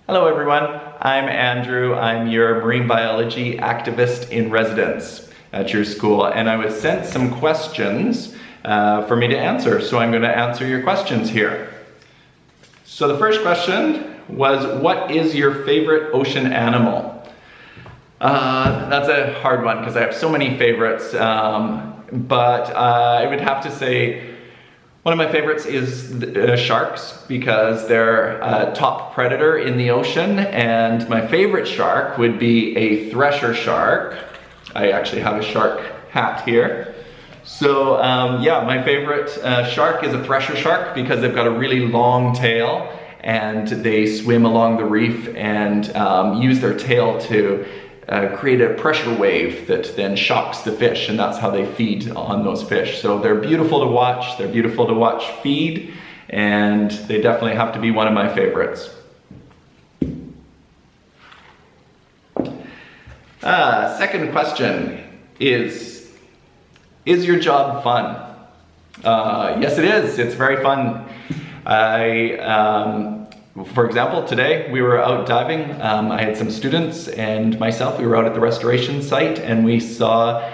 Hello everyone, I'm Andrew. I'm your marine biology activist in residence at your school, and I was sent some questions for me to answer, so I'm going to answer your questions here. So the first question was, what is your favorite ocean animal? That's a hard one because I have so many favorites, but I would have to say one of my favorites is sharks, because they're a top predator in the ocean, and my favorite shark would be a thresher shark. I actually have a shark hat here. So yeah, my favorite shark is a thresher shark because they've got a really long tail and they swim along the reef and use their tail to create a pressure wave that then shocks the fish, and that's how they feed on those fish. So they're beautiful to watch, feed, and they definitely have to be one of my favorites. Second question is your job fun? Yes, it is. It's very fun. For example, today we were out diving. I had some students and myself. We were out at the restoration site and we saw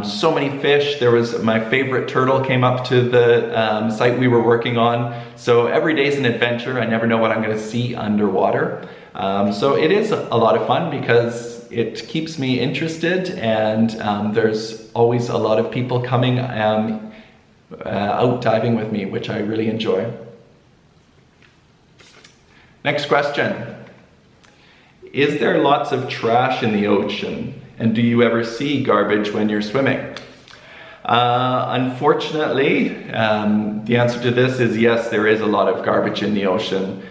so many fish. There was my favorite turtle came up to the site we were working on. So every day is an adventure. I never know what I'm going to see underwater. So it is a lot of fun because it keeps me interested, and there's always a lot of people coming out diving with me, which I really enjoy. Next question. Is there lots of trash in the ocean? And do you ever see garbage when you're swimming? Unfortunately, the answer to this is yes, there is a lot of garbage in the ocean.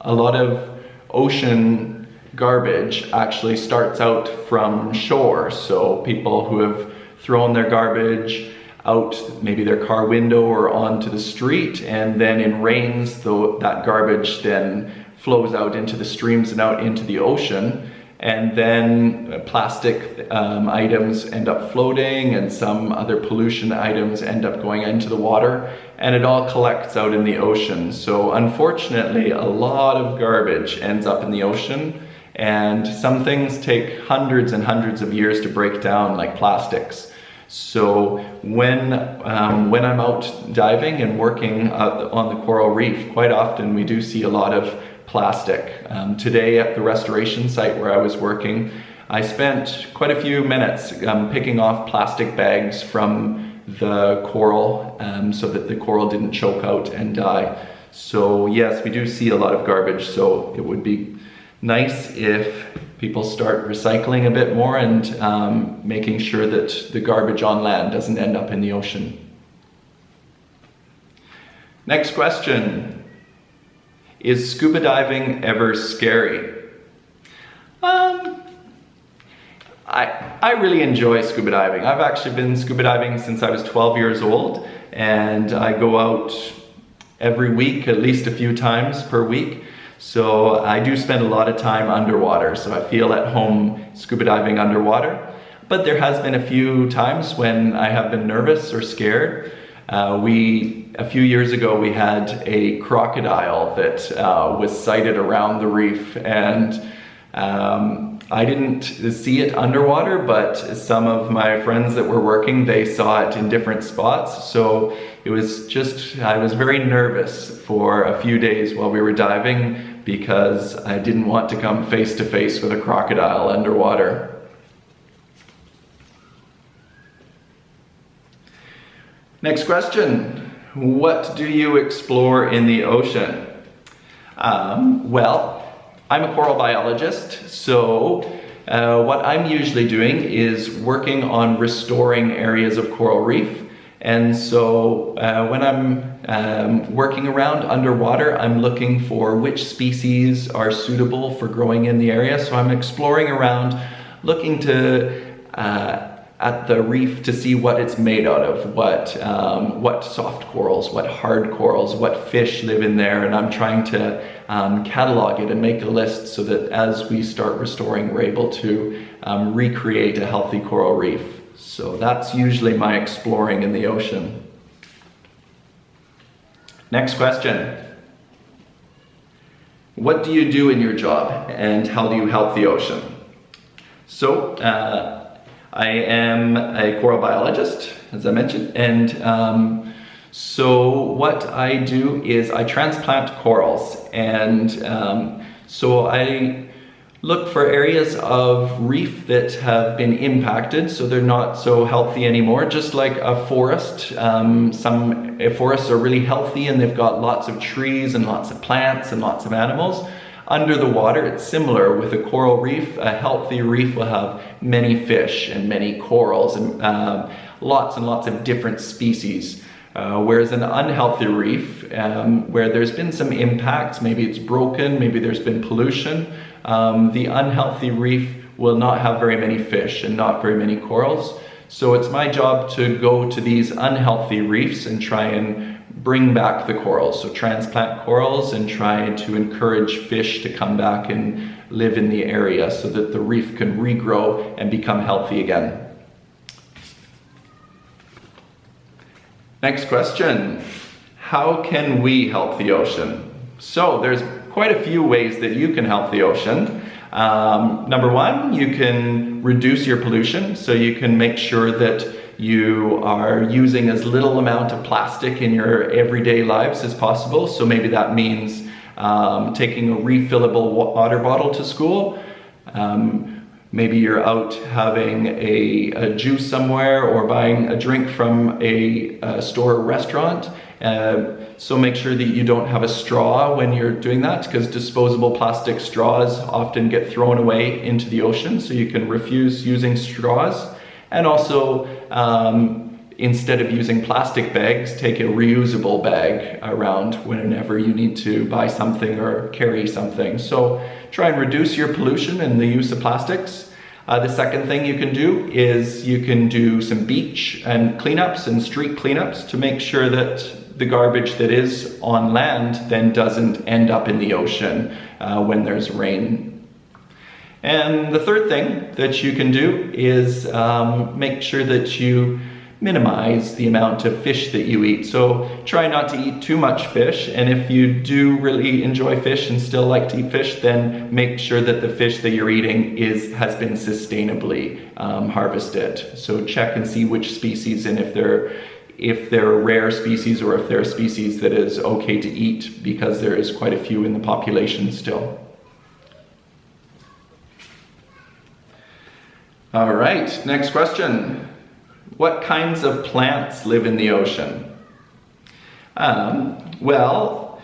A lot of ocean garbage actually starts out from shore. So people who have thrown their garbage out maybe their car window or onto the street, and then in rains that garbage then flows out into the streams and out into the ocean, and then plastic items end up floating and some other pollution items end up going into the water, and it all collects out in the ocean. So unfortunately a lot of garbage ends up in the ocean, and some things take hundreds and hundreds of years to break down, like plastics. So when I'm out diving and working on the coral reef, quite often we do see a lot of plastic. Today at the restoration site where I was working, I spent quite a few minutes picking off plastic bags from the coral so that the coral didn't choke out and die. So yes, we do see a lot of garbage, so it would be nice if people start recycling a bit more and making sure that the garbage on land doesn't end up in the ocean. Next question. Is scuba diving ever scary? I really enjoy scuba diving. I've actually been scuba diving since I was 12 years old, and I go out every week, at least a few times per week. So I do spend a lot of time underwater, so I feel at home scuba diving underwater. But there has been a few times when I have been nervous or scared. A few years ago we had a crocodile that was sighted around the reef, and I didn't see it underwater, but some of my friends that were working, they saw it in different spots. So it was just, I was very nervous for a few days while we were diving because I didn't want to come face to face with a crocodile underwater. Next question. What do you explore in the ocean? Well, I'm a coral biologist, so what I'm usually doing is working on restoring areas of coral reef. And so when I'm working around underwater, I'm looking for which species are suitable for growing in the area. So I'm exploring around, looking to at the reef to see what it's made out of, what soft corals, what hard corals, what fish live in there, and I'm trying to catalog it and make a list so that as we start restoring, we're able to recreate a healthy coral reef. So that's usually my exploring in the ocean. Next question. What do you do in your job and how do you help the ocean? So, I am a coral biologist, as I mentioned, and so what I do is I transplant corals, and so I look for areas of reef that have been impacted, so they're not so healthy anymore, just like a forest. Some forests are really healthy and they've got lots of trees and lots of plants and lots of animals. Under the water, it's similar with a coral reef. A healthy reef will have many fish and many corals and lots of different species. Whereas an unhealthy reef, where there's been some impacts, maybe it's broken, maybe there's been pollution, the unhealthy reef will not have very many fish and not very many corals. So it's my job to go to these unhealthy reefs and try and bring back the corals. So transplant corals and try to encourage fish to come back and live in the area so that the reef can regrow and become healthy again. Next question, how can we help the ocean? So there's quite a few ways that you can help the ocean. Number one, you can reduce your pollution. So you can make sure that you are using as little amount of plastic in your everyday lives as possible. So maybe that means taking a refillable water bottle to school. Maybe you're out having a juice somewhere or buying a drink from a store or restaurant. So make sure that you don't have a straw when you're doing that, because disposable plastic straws often get thrown away into the ocean, so you can refuse using straws. And also, instead of using plastic bags, take a reusable bag around whenever you need to buy something or carry something. So try and reduce your pollution and the use of plastics. The second thing you can do is you can do some beach and cleanups and street cleanups to make sure that the garbage that is on land then doesn't end up in the ocean when there's rain. And the third thing that you can do is make sure that you minimize the amount of fish that you eat. So try not to eat too much fish, and if you do really enjoy fish and still like to eat fish, then make sure that the fish that you're eating has been sustainably harvested. So check and see which species, and if they're rare species or if they're a species that is okay to eat, because there is quite a few in the population still. All right, next question. What kinds of plants live in the ocean? Well,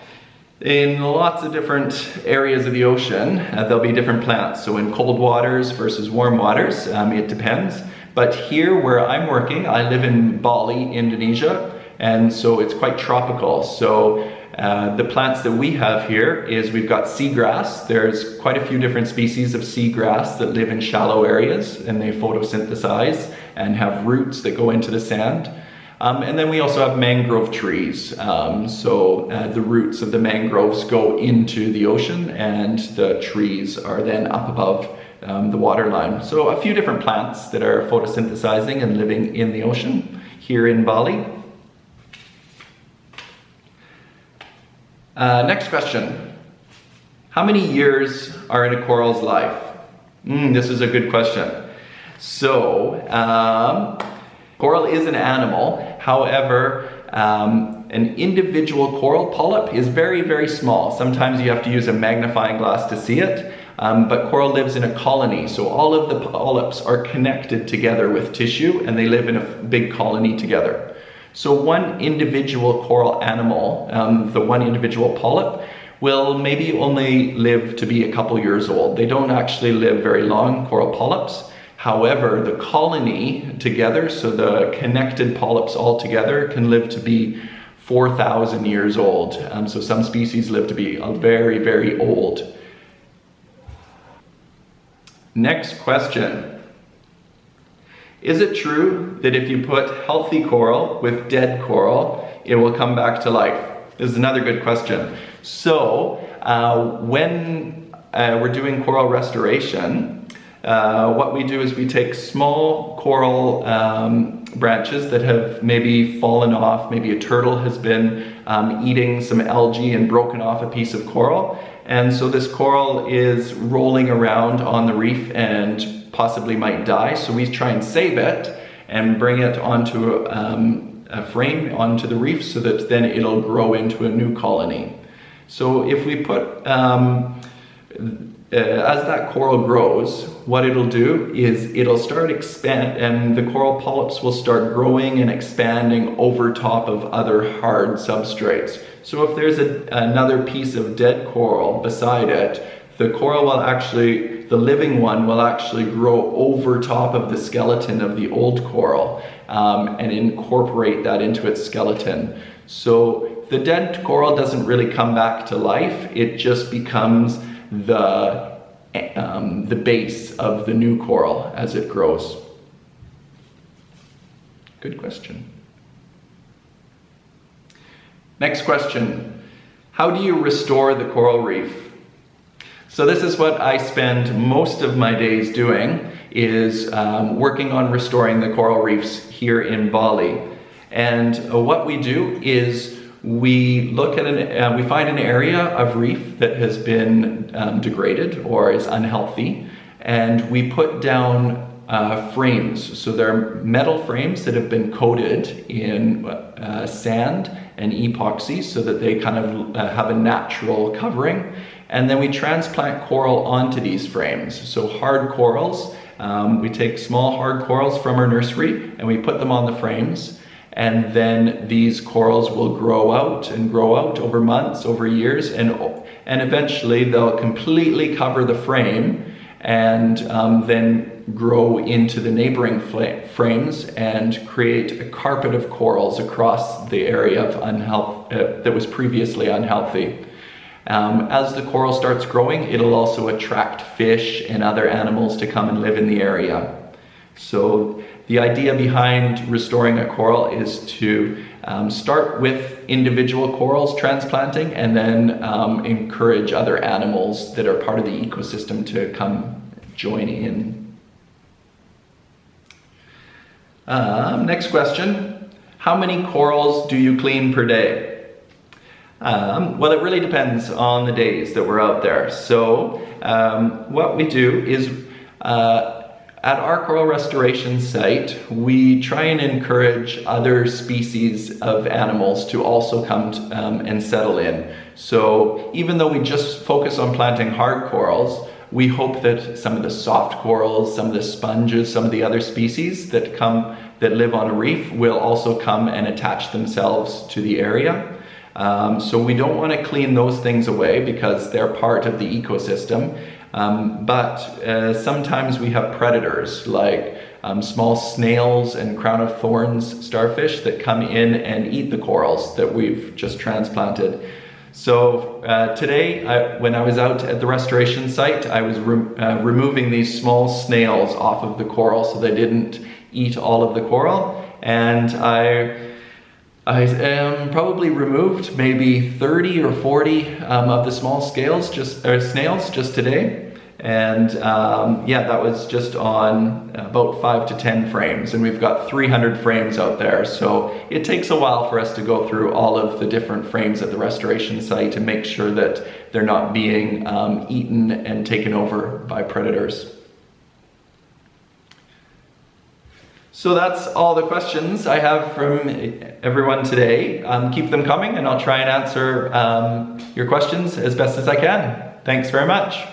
in lots of different areas of the ocean, there'll be different plants. So in cold waters versus warm waters, it depends. But here where I'm working, I live in Bali, Indonesia, and so it's quite tropical. So the plants that we have here is we've got seagrass. There's quite a few different species of seagrass that live in shallow areas, and they photosynthesize and have roots that go into the sand. And then we also have mangrove trees. The roots of the mangroves go into the ocean, and the trees are then up above the water line. So a few different plants that are photosynthesizing and living in the ocean here in Bali. Next question. How many years are in a coral's life? This is a good question. So, coral is an animal. However, an individual coral polyp is very, very small. Sometimes you have to use a magnifying glass to see it. But coral lives in a colony, so all of the polyps are connected together with tissue, and they live in a big colony together. So one individual coral animal, the one individual polyp, will maybe only live to be a couple years old. They don't actually live very long, coral polyps. However, the colony together, so the connected polyps all together, can live to be 4,000 years old. So some species live to be very, very old. Next question. Is it true that if you put healthy coral with dead coral, it will come back to life? This is another good question. So, when we're doing coral restoration, what we do is we take small coral branches that have maybe fallen off. Maybe a turtle has been eating some algae and broken off a piece of coral. And so this coral is rolling around on the reef and possibly might die. So we try and save it and bring it onto a frame onto the reef so that then it'll grow into a new colony. So if we put, as that coral grows, what it'll do is it'll start expand, and the coral polyps will start growing and expanding over top of other hard substrates. So if there's another piece of dead coral beside it, the coral will actually, the living one will actually grow over top of the skeleton of the old coral and incorporate that into its skeleton. So the dead coral doesn't really come back to life, it just becomes the base of the new coral as it grows. Good question. Next question. How do you restore the coral reef? So this is what I spend most of my days doing, is working on restoring the coral reefs here in Bali. And what we do is we look at we find an area of reef that has been degraded or is unhealthy, and we put down frames. So they're metal frames that have been coated in sand and epoxy so that they kind of have a natural covering. And then we transplant coral onto these frames. So hard corals, we take small hard corals from our nursery and we put them on the frames. And then these corals will grow out over months, over years, and eventually they'll completely cover the frame and then grow into the neighboring frames and create a carpet of corals across the area of that was previously unhealthy. As the coral starts growing, it'll also attract fish and other animals to come and live in the area. So the idea behind restoring a coral is to start with individual corals transplanting and then encourage other animals that are part of the ecosystem to come join in. Next question. How many corals do you clean per day? Well, it really depends on the days that we're out there. So what we do is at our coral restoration site, we try and encourage other species of animals to also come and settle in. So even though we just focus on planting hard corals, we hope that some of the soft corals, some of the sponges, some of the other species that live on a reef will also come and attach themselves to the area. So we don't want to clean those things away because they're part of the ecosystem. But sometimes we have predators like small snails and crown of thorns starfish that come in and eat the corals that we've just transplanted. So today, when I was out at the restoration site, I was removing these small snails off of the coral so they didn't eat all of the coral. And I probably removed maybe 30 or 40 of the small snails just today. And yeah, that was just on about 5 to 10 frames, and we've got 300 frames out there. So it takes a while for us to go through all of the different frames at the restoration site and make sure that they're not being eaten and taken over by predators. So that's all the questions I have from everyone today. Keep them coming and I'll try and answer your questions as best as I can. Thanks very much.